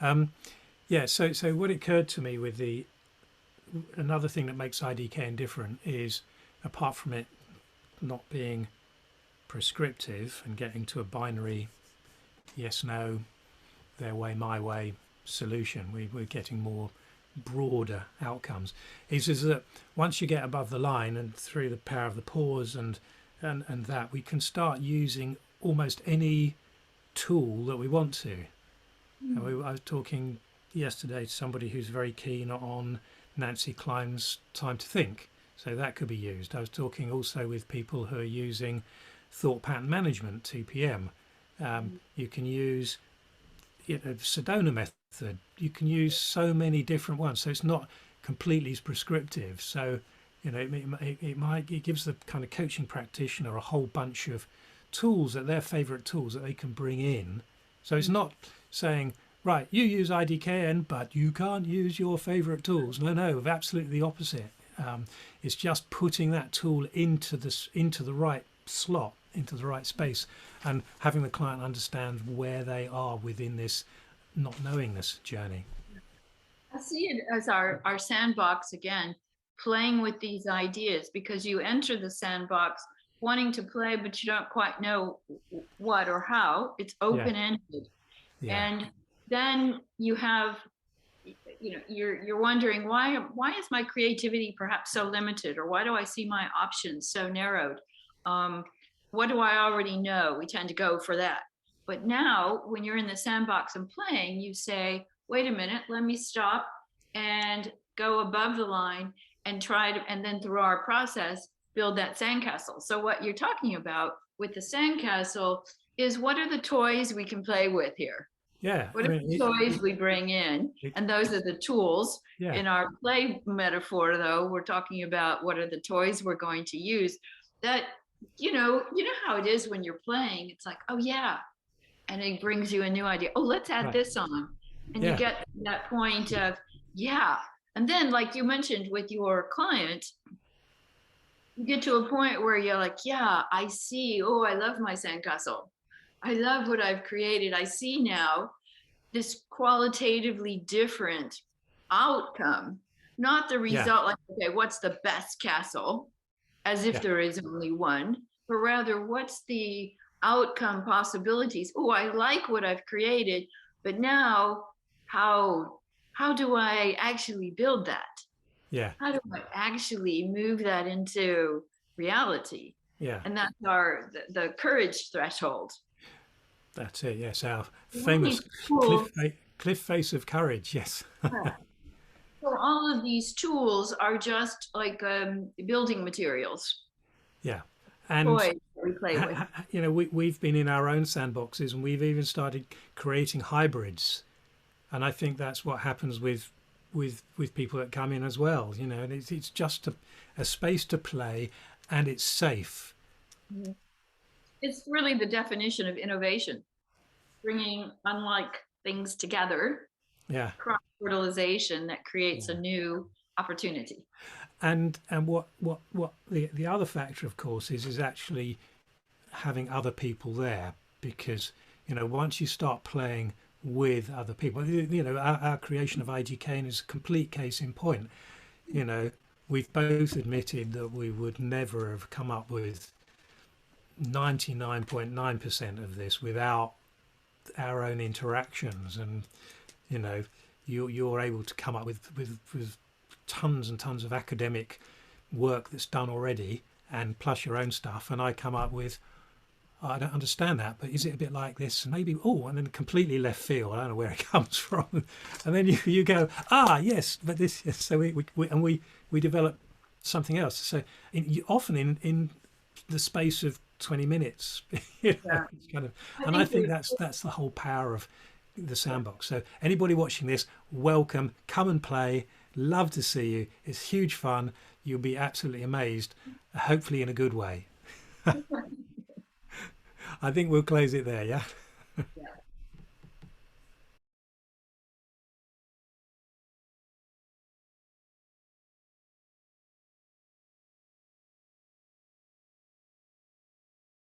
Yeah, so what occurred to me with another thing that makes IDKN different is, apart from it not being prescriptive and getting to a binary yes, no, their way, my way solution, we're getting more broader outcomes, is that once you get above the line and through the power of the pause and that, we can start using almost any tool that we want to. I was talking yesterday to somebody who's very keen on Nancy Kline's time to think. So that could be used. I was talking also with people who are using thought pattern management, TPM. You can use Sedona method. You can use so many different ones. So it's not completely prescriptive. So, it gives the kind of coaching practitioner a whole bunch of tools, that their favorite tools that they can bring in. So it's not saying, right, you use IDKN, but you can't use your favorite tools. No, absolutely the opposite. It's just putting that tool into the right slot, into the right space, and having the client understand where they are within this not knowingness journey. I see it as our sandbox again, playing with these ideas, because you enter the sandbox wanting to play, but you don't quite know what or how. It's Yeah, open-ended. yeah, And then you have, you're wondering, why is my creativity perhaps so limited, or why do I see my options so narrowed? um, what do I already know? We tend to go for that. But now when you're in the sandbox and playing, you say, wait a minute, let me stop and go above the line and try to, and then through our process build that sandcastle. So what you're talking about with the sandcastle is, what are the toys we can play with here? yeah. What are the toys we bring in? And those are the tools. Yeah, In our play metaphor, though, we're talking about what are the toys we're going to use. That, you know how it is when you're playing. It's like, oh yeah, and it brings you a new idea. Oh, let's add right. this on, and you Yeah, get that point of, yeah. And then, like you mentioned with your client, you get to a point where you're like, yeah, I see. Oh, I love my sandcastle. I love what I've created. I see now this qualitatively different outcome, not the yeah, result, like, okay, what's the best castle, as if yeah, there is only one, but rather, what's the outcome possibilities? Oh, I like what I've created, but now how how do I actually build that? yeah, How do I actually move that into reality? yeah. And that's the courage threshold. That's it. Yes, our All famous these tools, cliff face of courage. Yes. so all of these tools are just like building materials, Yeah, and toys that we play with. we've been in our own sandboxes, and we've even started creating hybrids. And I think that's what happens with people that come in as well. And it's just a space to play, and it's safe. Mhm. It's really the definition of innovation, bringing unlike things together, Yeah, cross fertilization that creates a yeah. new opportunity. And what the other factor, of course, is actually having other people there, because once you start playing with other people, our creation of IGK is a complete case in point. you know we've both admitted that we would never have come up with 99.9% of this without our own interactions. And you know you're able to come up with tons and tons of academic work that's done already, and plus your own stuff, and I come up with, "Oh, I don't understand that, but is it a bit like this?" And maybe, oh, and then completely left field. I don't know where it comes from. And then you go, yes, but this, yes. So we develop something else. So often in the space of 20 minutes, Yeah, it's kind of, I and I think think that's the whole power of the sandbox. So anybody watching this, welcome, come and play. Love to see you. It's huge fun. You'll be absolutely amazed, hopefully in a good way. I think we'll close it there, yeah? yeah.